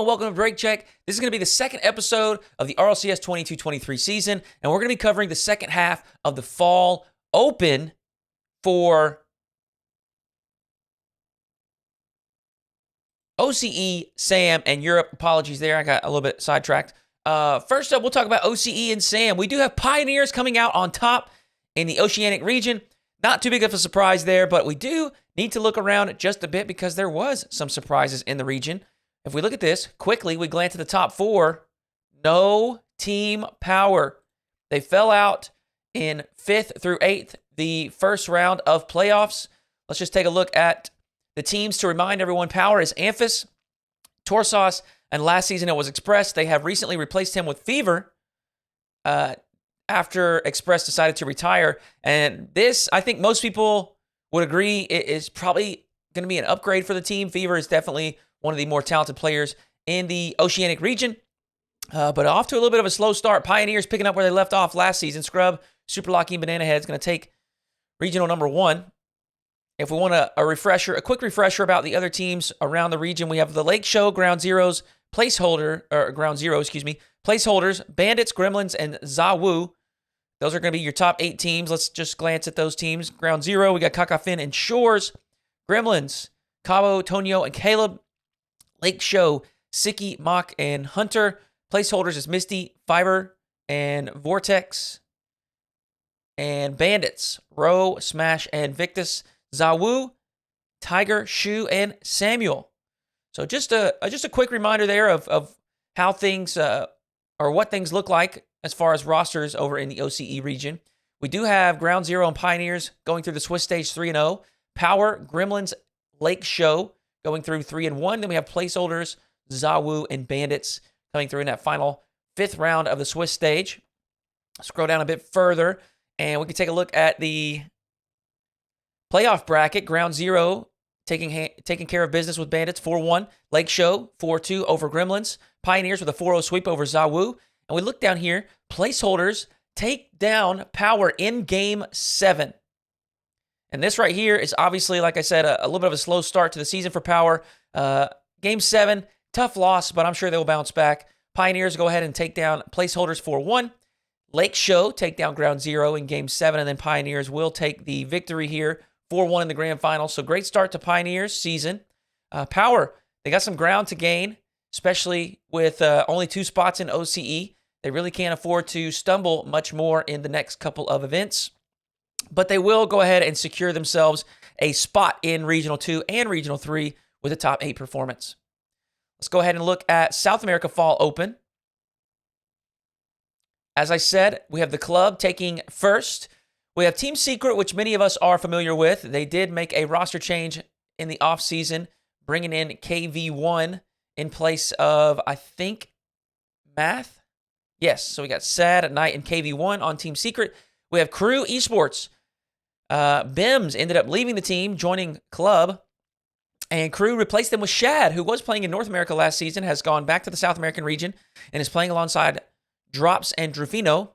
and welcome to Break Check. This is going to be the second episode of the RLCS 22-23 season, and we're going to be covering the second half of the Fall Open for OCE, SAM, and Europe. Apologies there, I got a little bit sidetracked. First up, we'll talk about OCE and SAM. We do have Pioneers coming out on top in the Oceanic region. Not too big of a surprise there, but we do need to look around just a bit because there was some surprises in the region. If we look at this quickly, we glance at the top four. No team power. They fell out in 5th through 8th, the first round of playoffs. Let's just take a look at the teams to remind everyone. Power is Amphis, Torsos, and last season it was Express. They have recently replaced him with Fever after Express decided to retire. And this, I think most people would agree, it is probably going to be an upgrade for the team. Fever is definitely one of the more talented players in the Oceanic region. But off to a little bit of a slow start. Pioneers picking up where they left off last season. Scrub, Super Lucky, and Banana Head is going to take regional number 1. If we want a quick refresher about the other teams around the region, we have the Lake Show, Ground Zeroes, placeholders, Bandits, Gremlins, and Zawu. Those are going to be your top 8 teams. Let's just glance at those teams. Ground Zero, we got Kakafin and Shores. Gremlins, Cabo, Tonio, and Caleb. Lake Show, Siki, Mock, and Hunter. Placeholders is Misty, Fiber, and Vortex. And Bandits, Row, Smash, and Victus. Zawu, Tiger, Shu, and Samuel. So just a quick reminder there of how things or what things look like as far as rosters over in the OCE region. We do have Ground Zero and Pioneers going through the Swiss Stage 3-0. Power, Gremlins, Lake Show going through 3-1. Then we have placeholders, Zawu, and Bandits coming through in that final 5th round of the Swiss Stage. Scroll down a bit further, and we can take a look at the playoff bracket. Ground Zero taking care of business with Bandits, 4-1. Lake Show, 4-2 over Gremlins. Pioneers with a 4-0 sweep over Zawu. And we look down here, placeholders take down Power in Game 7. And this right here is obviously, like I said, a little bit of a slow start to the season for Power. Game 7, tough loss, but I'm sure they'll bounce back. Pioneers go ahead and take down placeholders 4-1. Lake Show take down Ground Zero in Game 7, and then Pioneers will take the victory here, 4-1 in the grand final. So great start to Pioneers' season. Power, they got some ground to gain, especially with only 2 spots in OCE. They really can't afford to stumble much more in the next couple of events. But they will go ahead and secure themselves a spot in Regional 2 and Regional 3 with a top 8 performance. Let's go ahead and look at South America Fall Open. As I said, we have the club taking first. We have Team Secret, which many of us are familiar with. They did make a roster change in the offseason, bringing in KV1 in place of, I think, Math. Yes, so we got Sad at Night and KV1 on Team Secret. We have Crew Esports. Bims ended up leaving the team, joining Club. And Crew replaced them with Shad, who was playing in North America last season, has gone back to the South American region, and is playing alongside Drops and Drufino.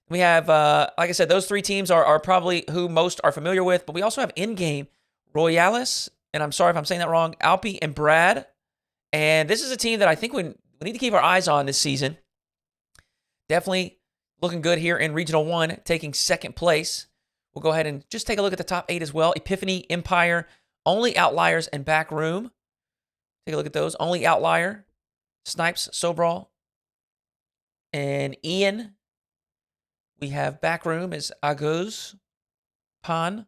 We have, like I said, those 3 teams are probably who most are familiar with. But we also have in-game Royales, and I'm sorry if I'm saying that wrong, Alpi and Brad. And this is a team that I think we need to keep our eyes on this season. Definitely looking good here in Regional 1, taking 2nd place. We'll go ahead and just take a look at the top 8 as well. Epiphany, Empire, Only Outliers, and Backroom. Take a look at those. Only Outlier, Snipes, Sobral, and Ian. We have Backroom as Aguz, Pan,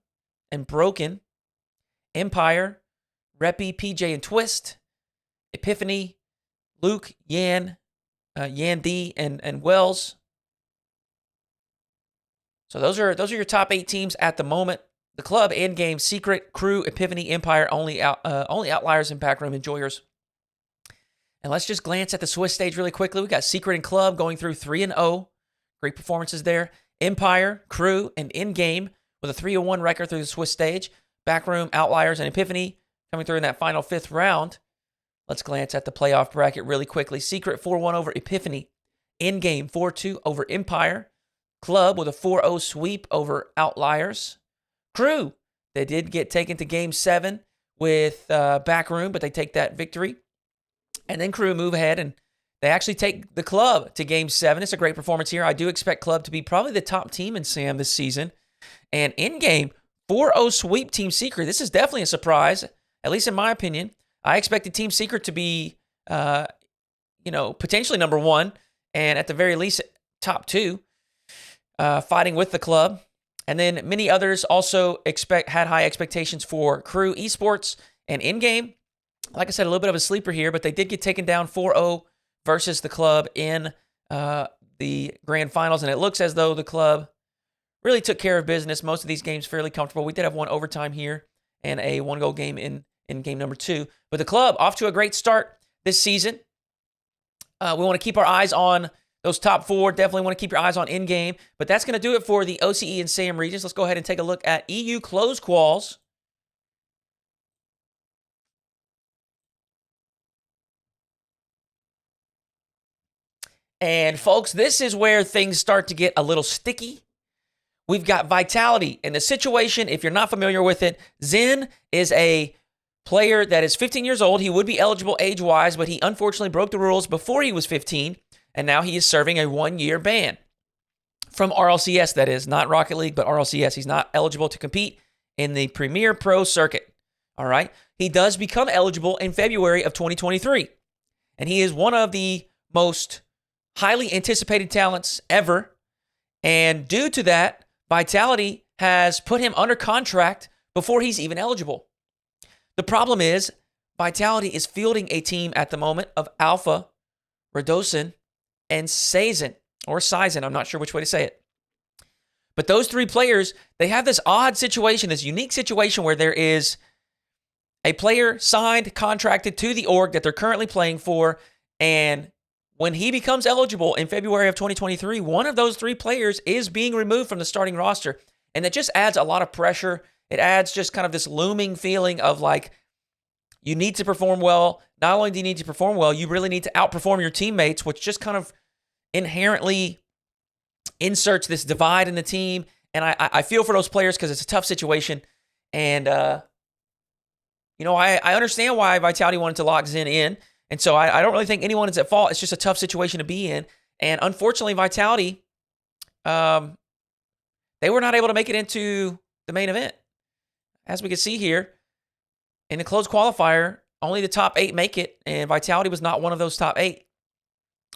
and Broken. Empire, Reppy, PJ, and Twist. Epiphany, Luke, Yan, Yan D, and Wells. So those are your top 8 teams at the moment. The club, Endgame, Secret, Crew, Epiphany, Empire, Only Outliers, and Backroom Enjoyers. And let's just glance at the Swiss stage really quickly. We got Secret and Club going through 3-0. Great performances there. Empire, Crew, and Endgame with a 3-1 record through the Swiss stage. Backroom, Outliers, and Epiphany coming through in that final 5th round. Let's glance at the playoff bracket really quickly. Secret 4-1 over Epiphany. Endgame 4-2 over Empire. Club with a 4-0 sweep over Outliers. Crew, they did get taken to Game 7 with Backroom, but they take that victory. And then Crew move ahead, and they actually take the Club to Game 7. It's a great performance here. I do expect Club to be probably the top team in SAM this season. And in-game, 4-0 sweep Team Secret. This is definitely a surprise, at least in my opinion. I expected Team Secret to be, potentially number 1, and at the very least, top 2, fighting with the Club. And then many others also had high expectations for Crew Esports and in-game. Like I said, a little bit of a sleeper here, but they did get taken down 4-0 versus the Club in the grand finals, and it looks as though the Club really took care of business. Most of these games fairly comfortable. We did have one overtime here and a 1-goal game in game number 2. But the Club off to a great start this season. We want to keep our eyes on those top 4. Definitely want to keep your eyes on in-game. But that's going to do it for the OCE and SAM regions. Let's go ahead and take a look at EU close quals. And folks, this is where things start to get a little sticky. We've got Vitality in the situation. If you're not familiar with it, Zen is a player that is 15 years old. He would be eligible age-wise, but he unfortunately broke the rules before he was 15, and now he is serving a 1-year ban from RLCS, that is, not Rocket League, but RLCS. He's not eligible to compete in the Premier Pro circuit. All right? He does become eligible in February of 2023, and he is one of the most highly anticipated talents ever, and due to that, Vitality has put him under contract before he's even eligible. The problem is, Vitality is fielding a team at the moment of Alpha, Radosin, and Saizen, or Saizen, I'm not sure which way to say it. But those 3 players, they have this odd situation, this unique situation where there is a player signed, contracted to the org that they're currently playing for, and when he becomes eligible in February of 2023, one of those 3 players is being removed from the starting roster. And that just adds a lot of pressure. It adds just kind of this looming feeling of like, you need to perform well. Not only do you need to perform well, you really need to outperform your teammates, which just kind of inherently inserts this divide in the team. And I feel for those players because it's a tough situation. And, I understand why Vitality wanted to lock Zen in. And so I don't really think anyone is at fault. It's just a tough situation to be in. And unfortunately, Vitality, they were not able to make it into the main event. As we can see here, in the closed qualifier, only the top 8 make it, and Vitality was not one of those top 8.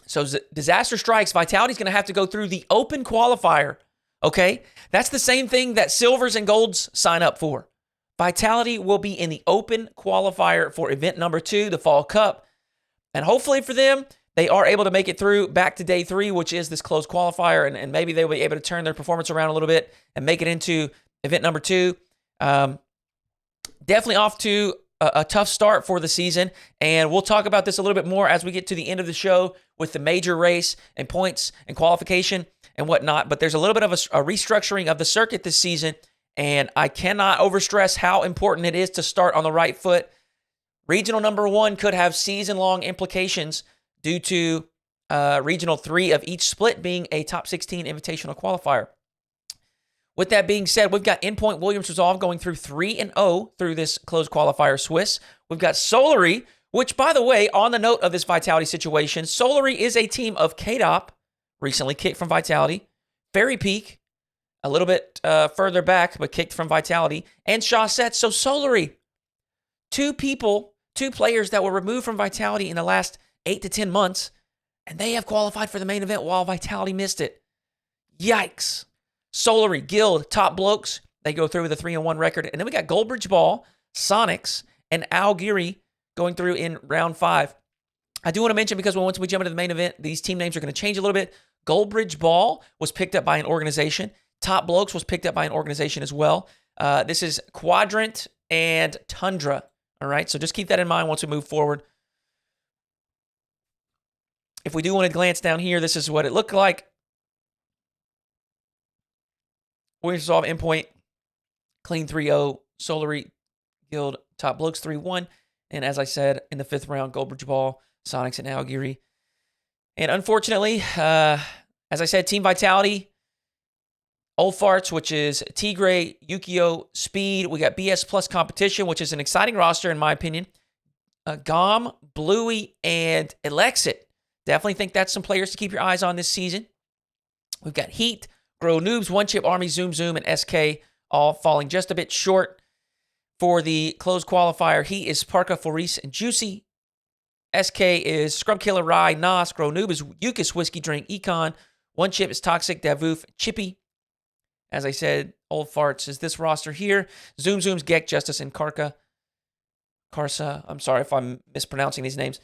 So disaster strikes. Vitality's going to have to go through the open qualifier, okay? That's the same thing that silvers and golds sign up for. Vitality will be in the open qualifier for event number 2, the Fall Cup. And hopefully for them, they are able to make it through back to day 3, which is this closed qualifier, and maybe they'll be able to turn their performance around a little bit and make it into event number 2. Definitely off to a tough start for the season, and we'll talk about this a little bit more as we get to the end of the show with the major race and points and qualification and whatnot. But there's a little bit of a restructuring of the circuit this season, and I cannot overstress how important it is to start on the right foot. Regional number 1 could have season-long implications due to Regional 3 of each split being a top 16 invitational qualifier. With that being said, we've got Endpoint Williams Resolve going through 3-0 through this closed qualifier Swiss. We've got Solary, which, by the way, on the note of this Vitality situation, Solary is a team of KDOP, recently kicked from Vitality, Fairy Peak, a little bit further back, but kicked from Vitality, and Chaussette. So Solary, 2 players that were removed from Vitality in the last 8 to 10 months, and they have qualified for the main event while Vitality missed it. Yikes. Solary, Guild, Top Blokes, they go through with a 3-1 record. And then we got Goldbridge Ball, Sonics, and Algiri going through in round 5. I do want to mention, because once we jump into the main event, these team names are going to change a little bit. Goldbridge Ball was picked up by an organization. Top Blokes was picked up by an organization as well. This is Quadrant and Tundra. All right, so just keep that in mind once we move forward. If we do want to glance down here, this is what it looked like. Williams Resolve, Endpoint, Clean 3-0, Solary, Guild, Top Blokes 3-1. And as I said, in the 5th round, Goldbridge Ball, Sonics, and Algiri. And unfortunately, as I said, Team Vitality, Old Farts, which is Tigray, Yukio, Speed. We got BS Plus Competition, which is an exciting roster, in my opinion. Gom, Bluey, and Alexit. Definitely think that's some players to keep your eyes on this season. We've got Heat, Grow Noobs, One Chip, Army, Zoom Zoom, and SK all falling just a bit short for the closed qualifier. Heat is Parka, Foris, and Juicy. SK is Scrub Killer, Rye, Nas. Grow Noob is Yukis, Whiskey Drink, Econ. One Chip is Toxic, Davoof, Chippy. As I said, Old Farts is this roster here. Zoom Zoom's Gek, Justice, and Karsa. I'm sorry if I'm mispronouncing these names.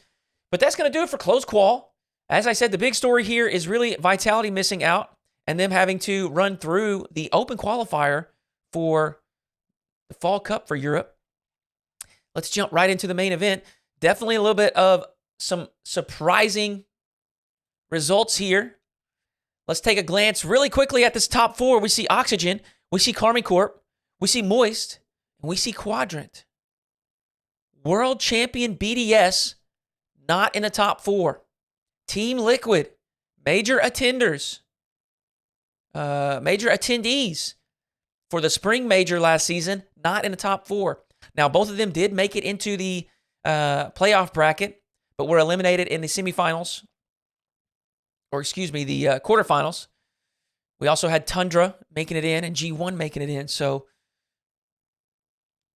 But that's going to do it for close qual. As I said, the big story here is really Vitality missing out and them having to run through the open qualifier for the Fall Cup for Europe. Let's jump right into the main event. Definitely a little bit of some surprising results here. Let's take a glance really quickly at this top four. We see Oxygen, we see Karmi Corp, we see Moist, and we see Quadrant. World champion BDS, not in the top four. Team Liquid, major attendees for the spring major last season, not in the top four. Now, both of them did make it into the playoff bracket, but were eliminated in the semifinals, the quarterfinals. We also had Tundra making it in and G1 making it in. So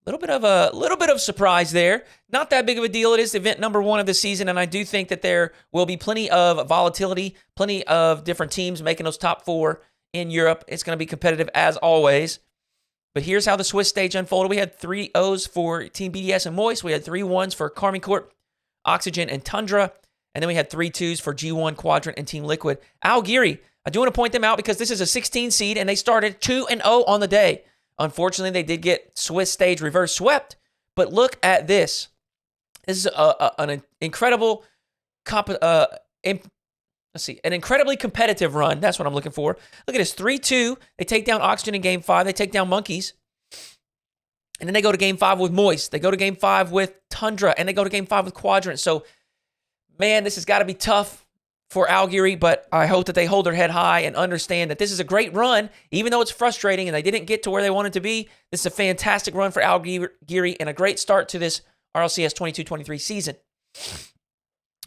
a little bit of surprise there. Not that big of a deal. It is event number one of the season, and I do think that there will be plenty of volatility, plenty of different teams making those top four in Europe. It's going to be competitive as always. But here's how the Swiss stage unfolded. We had 3 O's for Team BDS and Moist. We had 3 1s for Karmi Corp, Oxygen, and Tundra. And then we had 3 2s for G1, Quadrant, and Team Liquid. Algiri, I do want to point them out because this is a 16 seed, and they started 2-0 on the day. Unfortunately, they did get Swiss stage reverse swept. But look at this. This is an incredible, an incredibly competitive run. That's what I'm looking for. Look at this, 3-2. They take down Oxygen in Game 5. They take down Monkeys. And then they go to Game 5 with Moist. They go to Game 5 with Tundra. And they go to Game 5 with Quadrant. So, man, this has got to be tough for Algiri, but I hope that they hold their head high and understand that this is a great run, even though it's frustrating and they didn't get to where they wanted to be. This is a fantastic run for Algiri and a great start to this RLCS 22-23 season.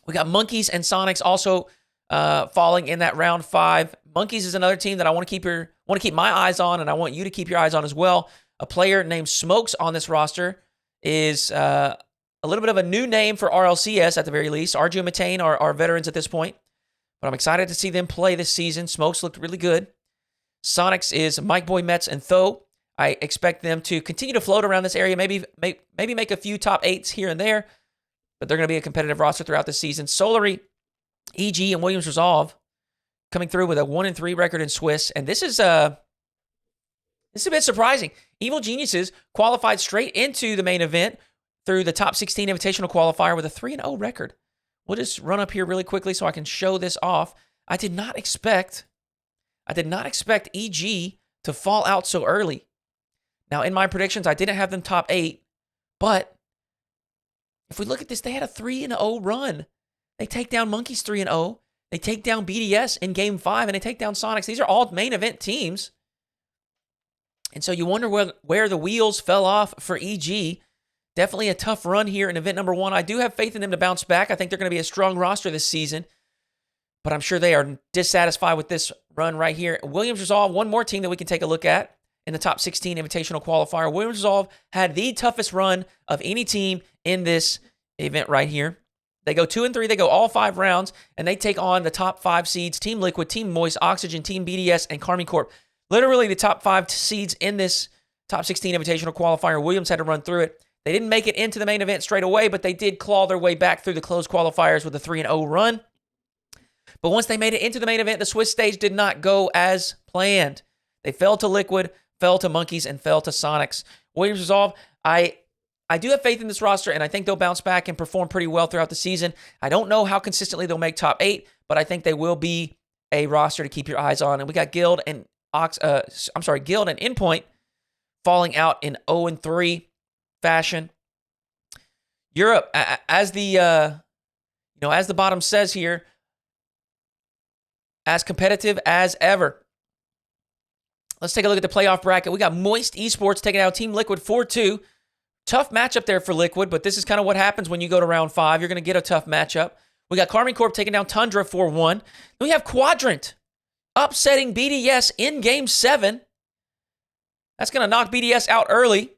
We got Monkeys and Sonics also falling in that round 5. Monkeys is another team that I want to keep my eyes on, and I want you to keep your eyes on as well. A player named Smokes on this roster is a little bit of a new name for RLCS at the very least. Arju and Matane are veterans at this point, but I'm excited to see them play this season. Smokes looked really good. Sonics is Mike Boy, Metz, and Tho. I expect them to continue to float around this area, maybe make a few top 8s here and there, but they're going to be a competitive roster throughout the season. Solary, EG, and Williams Resolve coming through with a 1-3 record in Swiss, and this is a bit surprising. Evil Geniuses qualified straight into the main event through the top 16 invitational qualifier with a 3-0 record. We'll just run up here really quickly so I can show this off. I did not expect EG to fall out so early. Now, in my predictions, I didn't have them top 8, but if we look at this, they had a 3-0 run. They take down Monkeys 3-0. They take down BDS in Game 5, and they take down Sonics. These are all main event teams. And so you wonder where the wheels fell off for EG. Definitely a tough run here in event number 1. I do have faith in them to bounce back. I think they're going to be a strong roster this season, but I'm sure they are dissatisfied with this run right here. Williams Resolve, one more team that we can take a look at in the top 16 invitational qualifier. Williams Resolve had the toughest run of any team in this event right here. They go 2-3. They go all 5 rounds, and they take on the top 5 seeds, Team Liquid, Team Moist, Oxygen, Team BDS, and Karmi Corp. Literally the top 5 seeds in this top 16 invitational qualifier. Williams had to run through it. They didn't make it into the main event straight away, but they did claw their way back through the closed qualifiers with a 3-0 run. But once they made it into the main event, the Swiss stage did not go as planned. They fell to Liquid, fell to Monkeys, and fell to Sonics. Williams Resolve, I do have faith in this roster, and I think they'll bounce back and perform pretty well throughout the season. I don't know how consistently they'll make top 8, but I think they will be a roster to keep your eyes on. And we got Guild and Endpoint falling out in 0-3 fashion. Europe, as the bottom says here, as competitive as ever. Let's take a look at the playoff bracket. We got Moist Esports taking out Team Liquid 4-2. Tough matchup there for Liquid, but this is kind of what happens when you go to round 5. You're going to get a tough matchup. We got Karmine Corp taking down Tundra 4-1. Then we have Quadrant upsetting BDS in Game 7. That's going to knock BDS out early.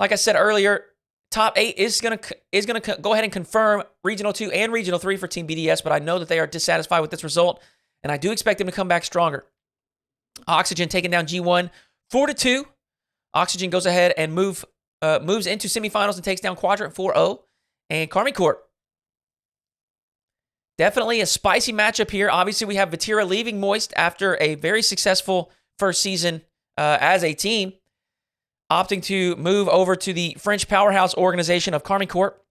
Like I said earlier, top 8 is going to go ahead and confirm Regional 2 and Regional 3 for Team BDS, but I know that they are dissatisfied with this result, and I do expect them to come back stronger. Oxygen taking down G1 4-2. Oxygen goes ahead and moves into semifinals and takes down Quadrant 4-0. And Karmine Corp. Definitely a spicy matchup here. Obviously, we have Vatira leaving Moist after a very successful first season as a team, opting to move over to the French powerhouse organization of Karmine Corp,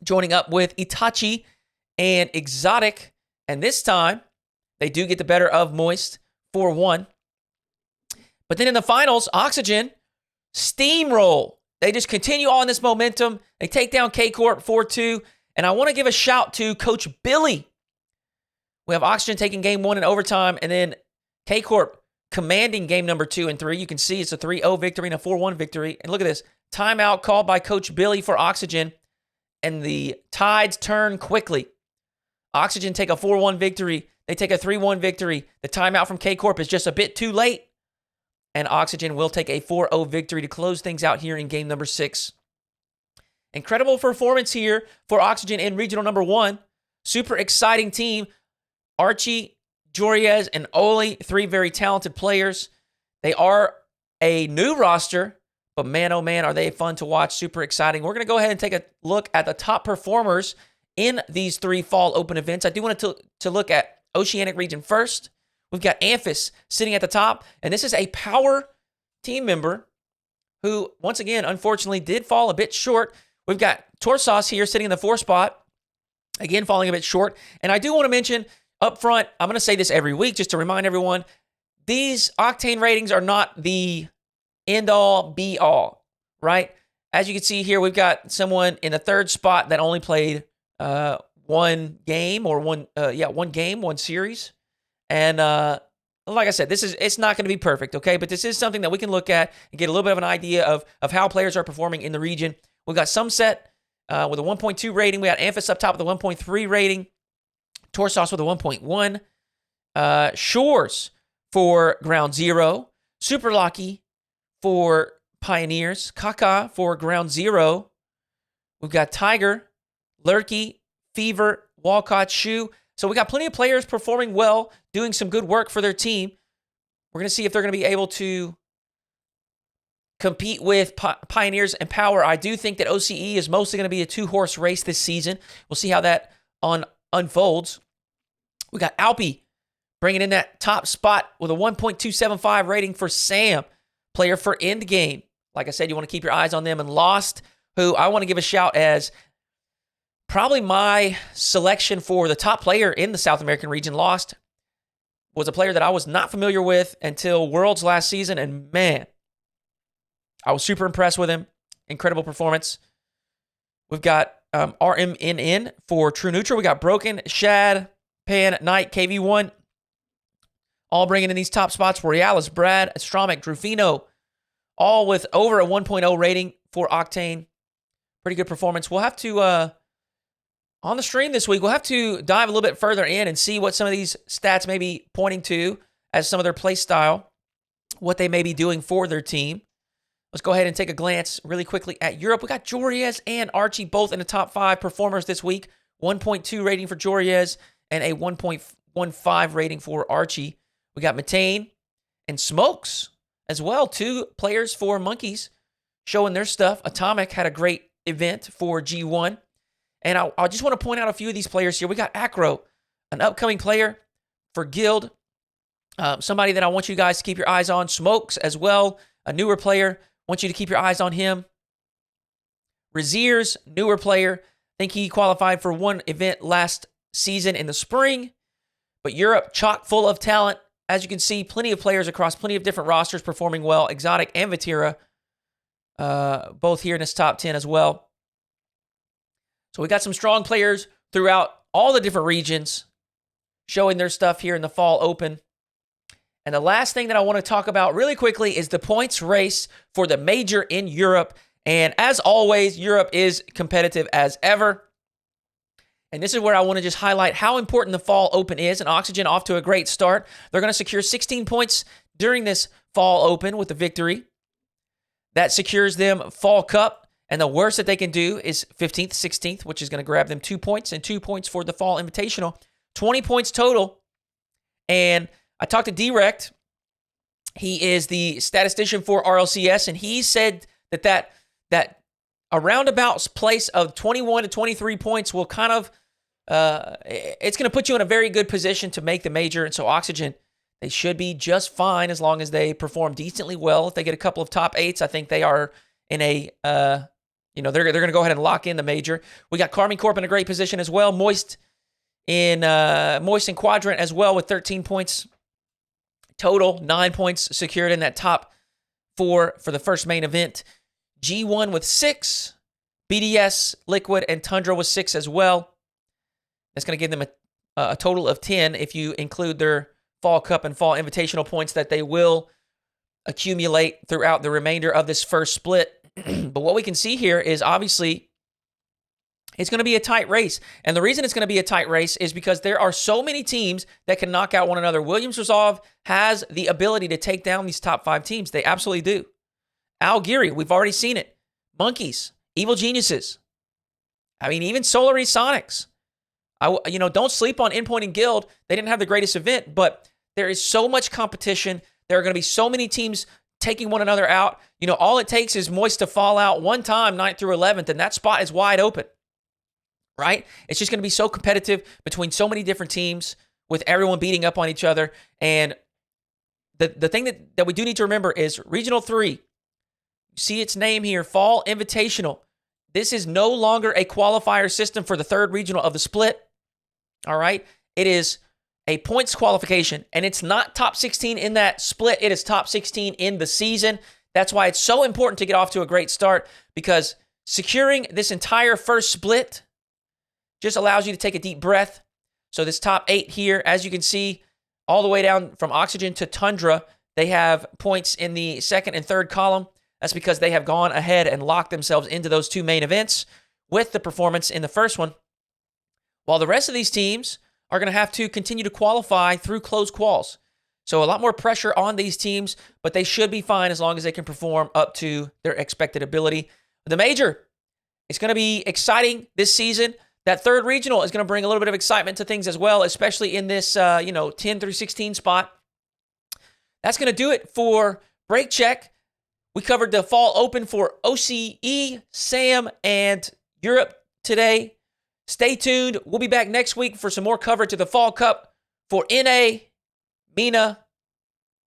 joining up with Itachi and Exotic. And this time, they do get the better of Moist 4-1. But then in the finals, Oxygen steamroll. They just continue on this momentum. They take down K-Corp 4-2. And I want to give a shout to Coach Billy. We have Oxygen taking game 1 in overtime, and then K-Corp commanding game number 2 and 3. You can see it's a 3-0 victory and a 4-1 victory. And look at this. Timeout called by Coach Billy for Oxygen, and the tides turn quickly. Oxygen take a 4-1 victory. They take a 3-1 victory. The timeout from K-Corp is just a bit too late. And Oxygen will take a 4-0 victory to close things out here in game number 6. Incredible performance here for Oxygen in Regional number 1. Super exciting team. Archie, Joriez, and Oli, 3 very talented players. They are a new roster, but man, oh man, are they fun to watch. Super exciting. We're going to go ahead and take a look at the top performers in these 3 fall open events. I do want to look at Oceanic Region first. We've got Amphis sitting at the top, and this is a power team member who, once again, unfortunately did fall a bit short. We've got Torsos here sitting in the 4th spot, again falling a bit short. And I do want to mention up front, I'm going to say this every week just to remind everyone, these Octane ratings are not the end-all, be-all, right? As you can see here, we've got someone in the 3rd spot that only played one game, one series. And like I said, it's not going to be perfect, okay? But this is something that we can look at and get a little bit of an idea of how players are performing in the region. We got Sunset with a 1.2 rating. We got Amphis up top with a 1.3 rating. Torsos with a 1.1. Shores for Ground Zero. Super Lucky for Pioneers. Kaka for Ground Zero. We've got Tiger, Lurky, Fever, Walcott, Shu. So we got plenty of players performing well, doing some good work for their team. We're going to see if they're going to be able to compete with Pioneers and Power. I do think that OCE is mostly going to be a 2-horse race this season. We'll see how that unfolds. We got Alpi bringing in that top spot with a 1.275 rating for Sam, player for Endgame. Like I said, you want to keep your eyes on them. And Lost, who I want to give a shout as probably my selection for the top player in the South American region. Lost was a player that I was not familiar with until Worlds last season, and man, I was super impressed with him. Incredible performance. We've got RMNN for True Neutral. We got Broken, Shad, Pan, Knight, KV1. All bringing in these top spots. Borealis, Brad, Astromic, Drufino. All with over a 1.0 rating for Octane. Pretty good performance. We'll have to, on the stream this week, we'll have to dive a little bit further in and see what some of these stats may be pointing to as some of their play style, what they may be doing for their team. Let's go ahead and take a glance really quickly at Europe. We got Joriez and Archie both in the top 5 performers this week. 1.2 rating for Joriez and a 1.15 rating for Archie. We got Matane and Smokes as well. 2 players for Monkeys showing their stuff. Atomic had a great event for G1. And I just want to point out a few of these players here. We got Acro, an upcoming player for Guild. Somebody that I want you guys to keep your eyes on. Smokes as well, a newer player. Want you to keep your eyes on him. Razier's newer player. I think he qualified for one event last season in the spring. But Europe, chock full of talent. As you can see, plenty of players across plenty of different rosters performing well. Exotic and Vatira, both here in this top 10 as well. So we got some strong players throughout all the different regions showing their stuff here in the Fall Open. And the last thing that I want to talk about really quickly is the points race for the major in Europe. And as always, Europe is competitive as ever. And this is where I want to just highlight how important the Fall Open is. And Oxygen off to a great start. They're going to secure 16 points during this Fall Open with the victory. That secures them Fall Cup. And the worst that they can do is 15th, 16th, which is going to grab them 2 points and 2 points for the Fall Invitational. 20 points total. And I talked to Direct. He is the statistician for RLCS, and he said that a roundabout place of 21 to 23 points will kind of, it's going to put you in a very good position to make the major. And so Oxygen, they should be just fine as long as they perform decently well. If they get a couple of top 8s, I think they are in a, they're going to go ahead and lock in the major. We got Carmine Corp in a great position as well. Moist in Quadrant as well with 13 points total, 9 points secured in that top 4 for the first main event. G1 with 6, BDS, Liquid, and Tundra with 6 as well. That's going to give them a total of 10 if you include their Fall Cup and Fall Invitational points that they will accumulate throughout the remainder of this first split. But what we can see here is obviously it's going to be a tight race. And the reason it's going to be a tight race is because there are so many teams that can knock out one another. Williams Resolve has the ability to take down these top 5 teams. They absolutely do. Algeria, we've already seen it. Monkeys, Evil Geniuses. I mean, even Solary Sonics. Don't sleep on Endpoint and Guild. They didn't have the greatest event, but there is so much competition. There are going to be so many teams taking one another out. All it takes is Moist to fall out one time, 9th through 11th, and that spot is wide open. Right? It's just going to be so competitive between so many different teams with everyone beating up on each other. And the thing that we do need to remember is Regional 3. See its name here, Fall Invitational. This is no longer a qualifier system for the 3rd regional of the split. All right? It is a points qualification, and it's not top 16 in that split. It is top 16 in the season. That's why it's so important to get off to a great start, because securing this entire first split just allows you to take a deep breath. So this top 8 here, as you can see, all the way down from Oxygen to Tundra, they have points in the 2nd and 3rd column. That's because they have gone ahead and locked themselves into those 2 main events with the performance in the first one. While the rest of these teams are going to have to continue to qualify through closed quals. So a lot more pressure on these teams, but they should be fine as long as they can perform up to their expected ability. The major, it's going to be exciting this season. That 3rd regional is going to bring a little bit of excitement to things as well, especially in this 10 through 16 spot. That's going to do it for Break Check. We covered the Fall Open for OCE, SAM, and Europe today. Stay tuned. We'll be back next week for some more coverage of the Fall Cup for NA, MENA,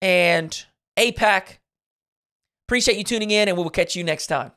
and APAC. Appreciate you tuning in, and we will catch you next time.